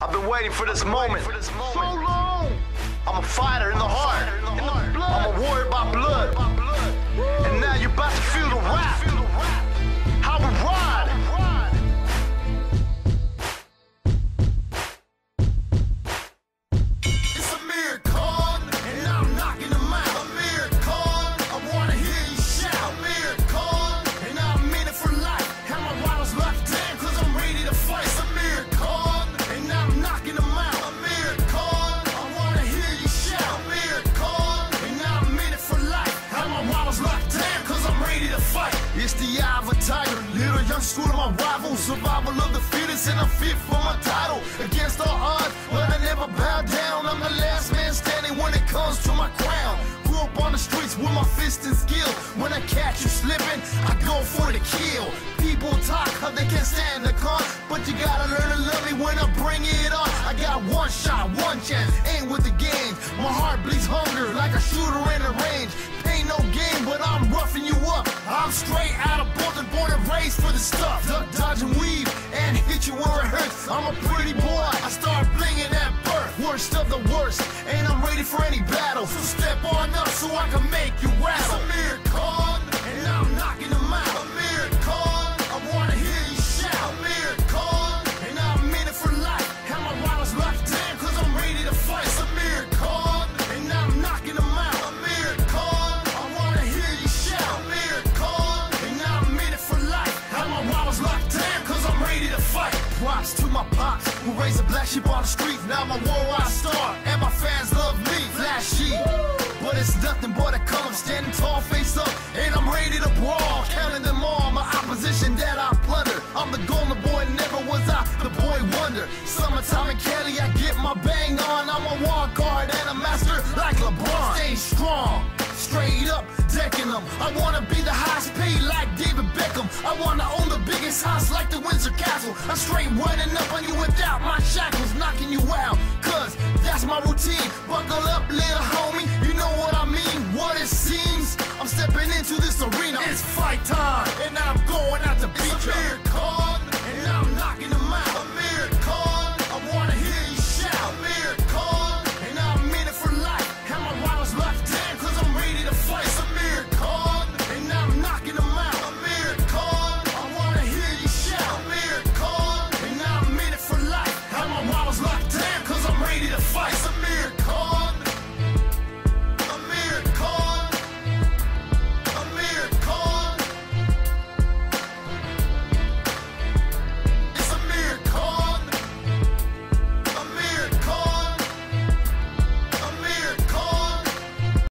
I've been waiting for this moment so long. I'm a fighter in the heart, I'm a warrior by blood. And now you're about to feel the rap. How we ride. It's a miracle, and I'm knocking them out. A miracle, I wanna hear you shout. A miracle, and I mean it for life. Have my rivals locked down, cause I'm ready to fight. It's a miracle, and I'm knocking them out. A miracle, I wanna hear you shout. A miracle, and I mean it for life. Have my rivals locked down, cause I'm ready to fight. It's the eye of a tiger, little young school of my rival. Survival of the fittest, and I'm fit for my title. Against all odds, but I never bow down. I'm the last man standing when it comes to my crown. Grew up on the streets with my fist and skill. When I catch you slipping, I go for the kill. People talk how they can't stand the con, but you gotta learn to love me when I bring it on. I got one shot, one chance, ain't with the game. My heart bleeds hunger like a shooter in the range. Ain't no game, but I'm roughing you up. I'm straight out of Bolton, born and raised for the stuff. Duck, dodge, and weave, and hit you where it hurts. I'm a pretty boy, I start blinging at birth. Worst of the worst, and I'm ready for any battle. So step on up so I can make you rattle. It's a miracle, and I'm knocking them out. A miracle, I wanna hear you shout. A miracle, and I mean it for life. Have my rivals locked down, cause I'm ready to fight. It's a miracle, and I'm knocking them out. A miracle, I wanna hear you shout. A miracle, and I mean it for life. Have my rivals locked down, cause I'm ready to fight. Props to my pops, who raised a black sheep on the street. Now I'm a worldwide star, and my fans love me. Flashy, but it's nothing but a come up, standing tall, face up, and I'm ready to brawl. Counting them all, my opposition that I plunder. I'm the golden boy, never was I the boy wonder. Summertime in Cali, I get my bang on. I'm a wild card and a master like LeBron. Stay strong, straight up, decking them. I wanna be the highest paid like David Beckham. I wanna own the biggest house like the Windsor Castle. I'm straight running up on you without